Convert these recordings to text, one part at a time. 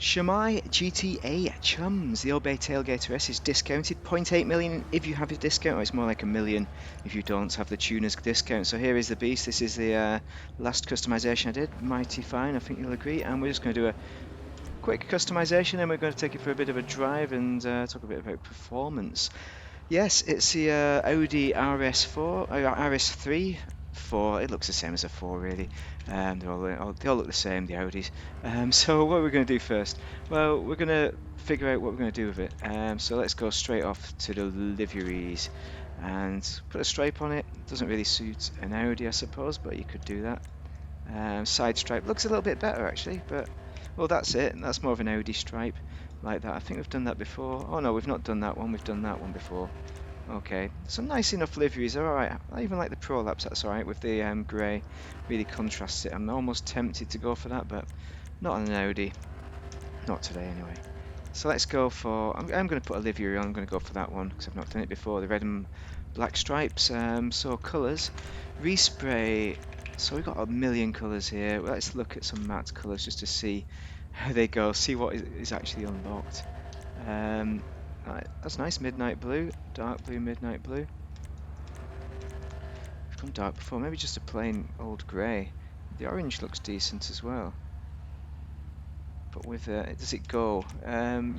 Shamai GTA Chums, the Obey Tailgater S is discounted 0.8 million if you have a discount, or it's more like a million if you don't have the tuner's discount. So here is the beast. This is the last customization I did, mighty fine, I think you'll agree, and we're just going to do a quick customization and we're going to take it for a bit of a drive and talk a bit about performance. Yes, it's the Audi RS4, RS3. 4, it looks the same as a 4 really. They all look the same, the Audis. So what are we going to do first? Well, we're going to figure out what we're going to do with it. So let's go straight off to the liveries and put a stripe on it. Doesn't really suit an Audi, I suppose, but you could do that. Side stripe looks a little bit better actually, but well, that's it. That's more of an Audi stripe like that. I think we've done that before. Oh no, we've not done that one. We've done that one before. Okay, some nice enough liveries are alright. I even like the Prolapse, that's alright with the grey. Really contrasts it. I'm almost tempted to go for that, but not on an Audi. Not today anyway. So let's go for, I'm going to put a livery on. I'm going to go for that one because I've not done it before. The red and black stripes. So colours. Respray. So we've got a million colours here. Let's look at some matte colours just to see how they go. See what is actually unlocked. Right, that's nice, midnight blue, dark blue, midnight blue. We've gone dark before, maybe just a plain old grey. The orange looks decent as well. But with, does it go?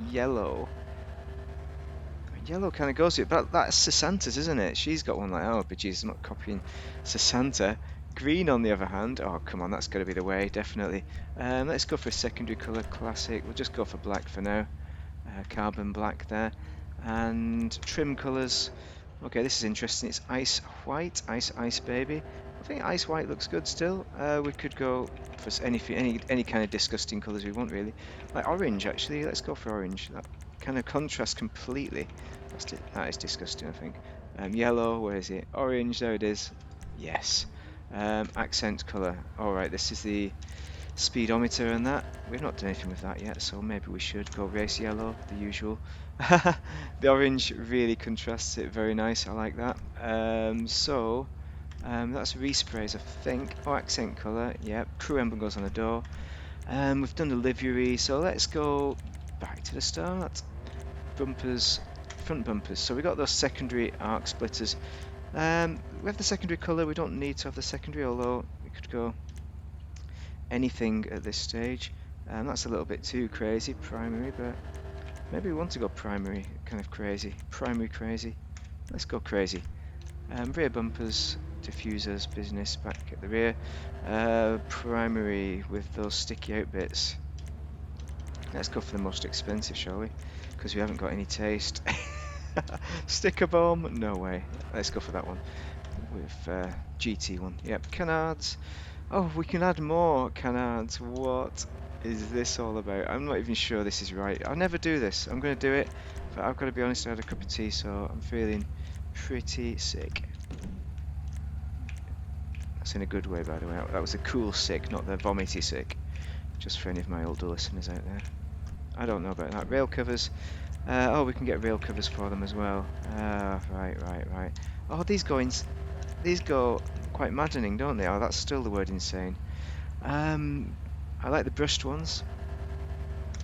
Yellow. Yellow kind of goes with it, but that's Sasanta's, isn't it? She's got one like, oh, but geez, I'm not copying Sasanta. Green, on the other hand, oh, come on, that's got to be the way, definitely. Let's go for a secondary colour, classic. We'll just go for black for now. Carbon black there. And trim colours. Okay, this is interesting. It's ice white, ice baby. I think ice white looks good still. We could go for any kind of disgusting colours we want really. Like orange actually. Let's go for orange. That kind of contrasts completely. That is disgusting, I think. Yellow. Where is it? Orange. There it is. Yes. Accent colour. All right. This is the speedometer and that. We've not done anything with that yet, so maybe we should go race yellow, the usual. The orange really contrasts it, very nice, I like that. That's resprays, I think. Oh, accent colour, yeah. Crew emblem goes on the door. We've done the livery, so let's go back to the start. Bumpers, front bumpers. So we got those secondary arc splitters. We have the secondary colour, we don't need to have the secondary, although we could go anything at this stage. That's a little bit too crazy, primary, but maybe we want to go primary, kind of crazy. Primary crazy. Let's go crazy. Rear bumpers, diffusers, business, back at the rear. Primary with those sticky out bits. Let's go for the most expensive, shall we? Because we haven't got any taste. Sticker bomb? No way. Let's go for that one. With GT one. Yep, canards. Oh, we can add more canards. What is this all about? I'm not even sure this is right. I'll never do this. I'm going to do it, but I've got to be honest, I had a cup of tea, so I'm feeling pretty sick. That's in a good way, by the way. That was a cool sick, not the vomity sick. Just for any of my older listeners out there. I don't know about that. Rail covers. Oh, we can get rail covers for them as well. Right. Oh, these go quite maddening, don't they? Oh, that's still the word insane. I like the brushed ones.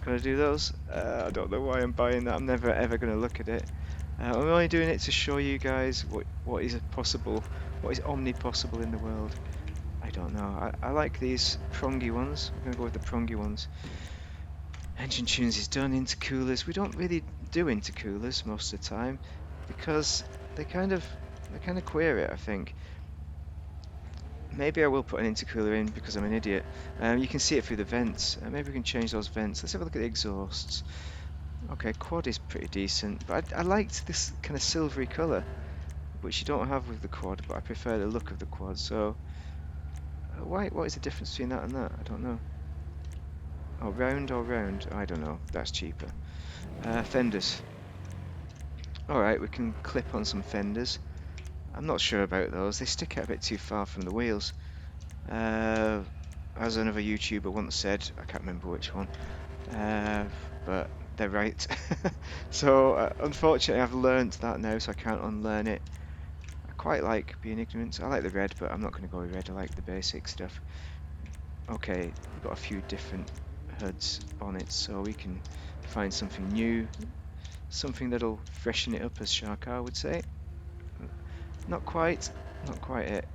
Gonna do those. I don't know why I'm buying that. I'm never ever gonna look at it. I'm only doing it to show you guys what is possible, what is omnipossible in the world. I don't know. I like these prongy ones. I'm gonna go with the prongy ones. Engine tunes is done. Intercoolers. We don't really do intercoolers most of the time because they kind of queer it, I think. Maybe I will put an intercooler in because I'm an idiot. You can see it through the vents. Maybe we can change those vents. Let's have a look at the exhausts. Okay, quad is pretty decent, but I liked this kind of silvery colour, which you don't have with the quad, but I prefer the look of the quad. So, what is the difference between that and that? I don't know. Oh, round or round? I don't know. That's cheaper. Fenders. Alright, we can clip on some fenders. I'm not sure about those. They stick out a bit too far from the wheels. As another YouTuber once said, I can't remember which one, but they're right. So unfortunately I've learnt that now, so I can't unlearn it. I quite like being ignorant. I like the red, but I'm not going to go with red. I like the basic stuff. Okay, we've got a few different hoods, bonnets, so we can find something new, something that'll freshen it up, as Sharkar would say. Not quite it.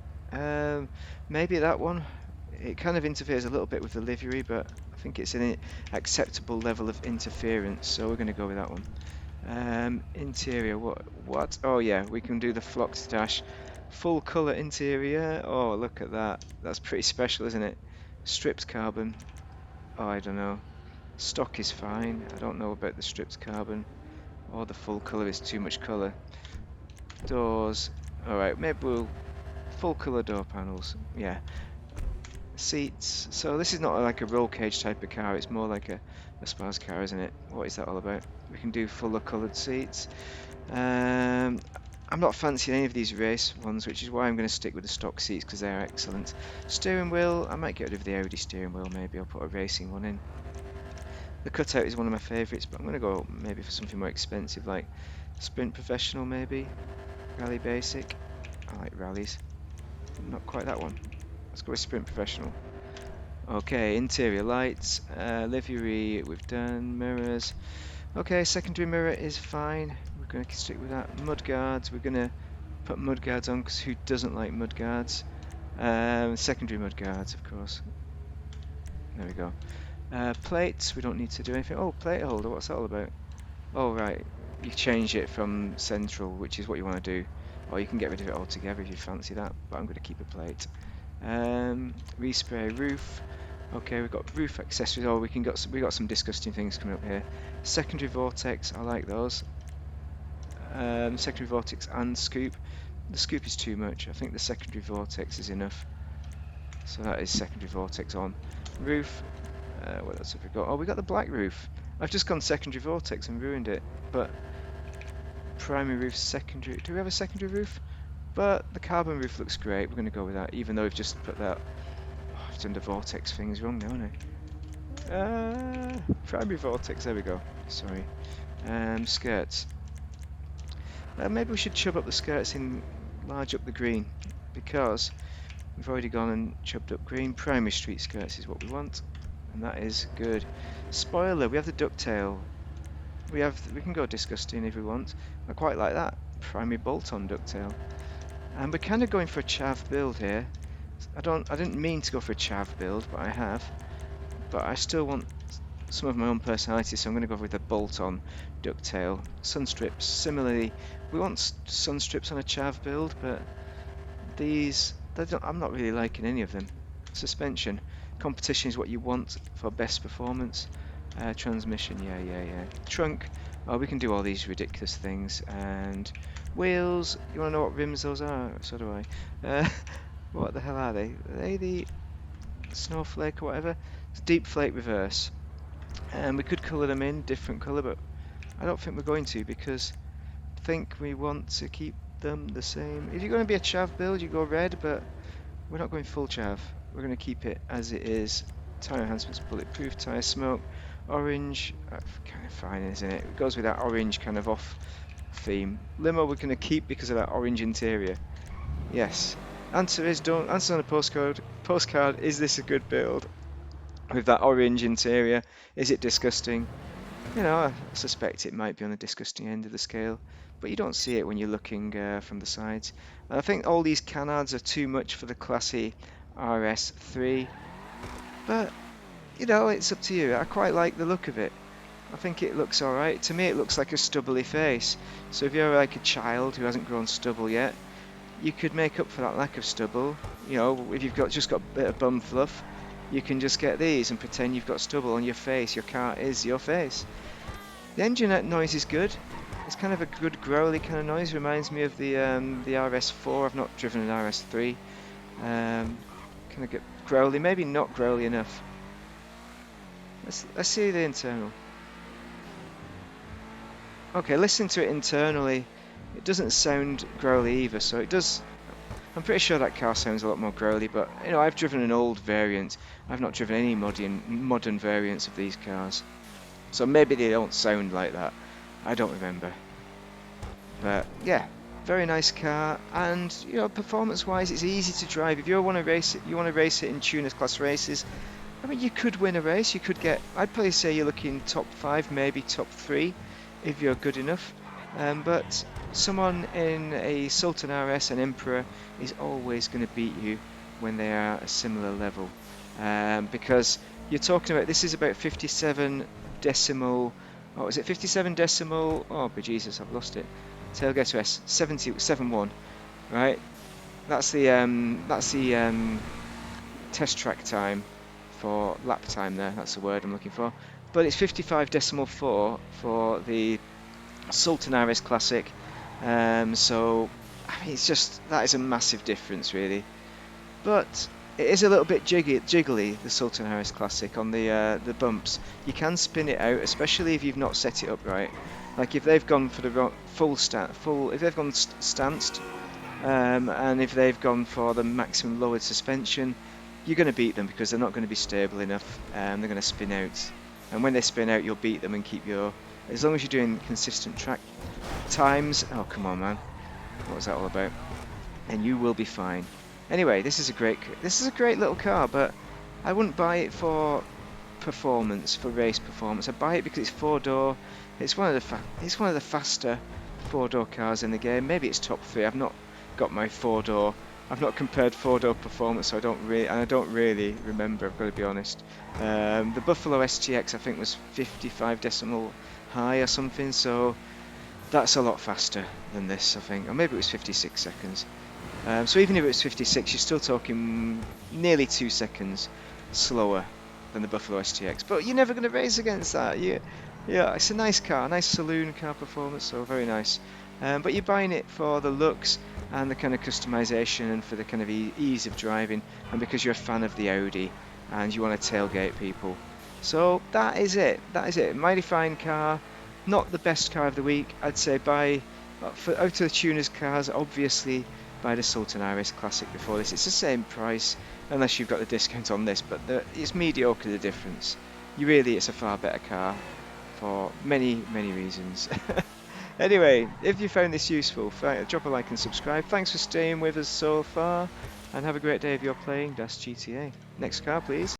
Maybe that one. It kind of interferes a little bit with the livery, but I think it's an acceptable level of interference, so we're going to go with that one. Interior, what? Oh yeah, we can do the flocked dash. Full colour interior. Oh, look at that. That's pretty special, isn't it? Stripped carbon. Oh, I don't know. Stock is fine. I don't know about the stripped carbon. Or the full colour is too much colour. Doors. Alright, maybe we'll... Full colour door panels. Yeah. Seats. So this is not like a roll cage type of car. It's more like a sparse car, isn't it? What is that all about? We can do fuller coloured seats. I'm not fancying any of these race ones, which is why I'm going to stick with the stock seats because they are excellent. Steering wheel, I might get rid of the Audi steering wheel, maybe I'll put a racing one in. The cutout is one of my favourites, but I'm going to go maybe for something more expensive, like Sprint Professional maybe, Rally Basic. I like rallies. Not quite that one. Let's go with Sprint Professional. Okay, interior lights, livery we've done, mirrors. Okay, secondary mirror is fine. We're going to stick with that. Mudguards, we're going to put mudguards on because who doesn't like mudguards? Secondary mudguards, of course. There we go. Plates, we don't need to do anything. Oh, plate holder, what's that all about? Oh, right. You change it from central, which is what you want to do. Or you can get rid of it altogether if you fancy that, but I'm going to keep a plate. Respray roof. Okay, we've got roof accessories. Oh, we got some disgusting things coming up here. Secondary vortex, I like those. Secondary vortex and scoop. The scoop is too much. I think the secondary vortex is enough. So that is secondary vortex on. Roof. What else have we got? Oh, we got the black roof. I've just gone secondary vortex and ruined it. But primary roof, secondary. Do we have a secondary roof? But the carbon roof looks great. We're going to go with that, even though we've just put that. Oh, I've done the vortex things wrong now, haven't I? Primary vortex. There we go. Sorry. Skirts. Maybe we should chub up the skirts and enlarge up the green, because we've already gone and chubbed up green. Primary street skirts is what we want, and that is good. Spoiler, we have the ducktail. We can go disgusting if we want. I quite like that. Primary bolt-on ducktail. And we're kind of going for a chav build here. I didn't mean to go for a chav build, but I have. But I still want some of my own personality, so I'm going to go with a bolt-on ducktail. Sun strips, similarly, we want sun strips on a chav build, but these, I'm not really liking any of them. Suspension, competition is what you want for best performance. Transmission, yeah. Trunk, oh, we can do all these ridiculous things. And wheels, you want to know what rims those are? So do I. What the hell are they? Are they the snowflake or whatever? It's deep flake reverse. And we could colour them in different colour, but I don't think we're going to, because I think we want to keep them the same. If you're going to be a chav build, you go red, but we're not going full chav. We're going to keep it as it is. Tyre enhancements, bulletproof, tyre smoke, orange, kind of fine, isn't it? It goes with that orange kind of off theme. Limo we're going to keep because of that orange interior. Yes. Answer is don't. Answer on the postcard. Is this a good build? With that orange interior, is it disgusting? You know, I suspect it might be on the disgusting end of the scale, but you don't see it when you're looking from the sides. And I think all these canards are too much for the classy RS3, but you know, it's up to you. I quite like the look of it. I think it looks alright. To me, it looks like a stubbly face. So if you're like a child who hasn't grown stubble yet, you could make up for that lack of stubble. You know, if you've just got a bit of bum fluff, you can just get these and pretend you've got stubble on your face. Your car is your face. The engine noise is good. It's kind of a good growly kind of noise. Reminds me of the RS4. I've not driven an RS3. Kind of get growly, maybe not growly enough. Let's see the internal. Okay, listen to it internally. It doesn't sound growly either, so it does. I'm pretty sure that car sounds a lot more growly, but you know, I've driven an old variant. I've not driven any modern variants of these cars, so maybe they don't sound like that. I don't remember. But yeah, very nice car, and you know, performance-wise, it's easy to drive. If you want to race it, in tuners class races. I mean, you could win a race. You could get, I'd probably say you're looking top 5, maybe top 3 if you're good enough. But someone in a Sultan RS and Emperor is always going to beat you when they are a similar level. Because you're talking about, this is about 57 decimal, oh, is it 57 decimal? Oh, bejesus, I've lost it. Tailgater S, 71, right? That's the test track time for lap time there, that's the word I'm looking for. But it's 55.4 for the Sultan RS Classic. So I mean, it's just, that is a massive difference really. But it is a little bit jiggly, the Sultan RS Classic on the bumps. You can spin it out, especially if you've not set it up right. Like if they've gone for the if they've gone stanced, and if they've gone for the maximum lowered suspension, you're going to beat them because they're not going to be stable enough, and they're going to spin out. And when they spin out, you'll beat them and keep your, as long as you're doing consistent track times. Oh, come on, man. What was that all about? And you will be fine. Anyway, this is a great little car, but I wouldn't buy it for performance, for race performance. I buy it because it's 4-door. It's one of the faster 4-door cars in the game. Maybe it's top 3. I've not got my 4-door. I've not compared 4-door performance, so I don't really remember, I've got to be honest. The Buffalo STX I think was 55 decimal high or something, so that's a lot faster than this, I think. Or maybe it was 56 seconds. So even if it was 56, you're still talking nearly 2 seconds slower than the Buffalo STX. But you're never going to race against that. Yeah, it's a nice car, a nice saloon car performance, so very nice. But you're buying it for the looks and the kind of customization and for the kind of ease of driving, and because you're a fan of the Audi and you want to tailgate people. So that is it. Mighty fine car. Not the best car of the week. I'd say buy, out of the tuners cars, obviously buy the Sultan RS Classic before this. It's the same price unless you've got the discount on this, but it's mediocre, the difference. It's a far better car for many reasons. Anyway, if you found this useful, drop a like and subscribe. Thanks for staying with us so far, and have a great day if you're playing Das GTA. Next car, please.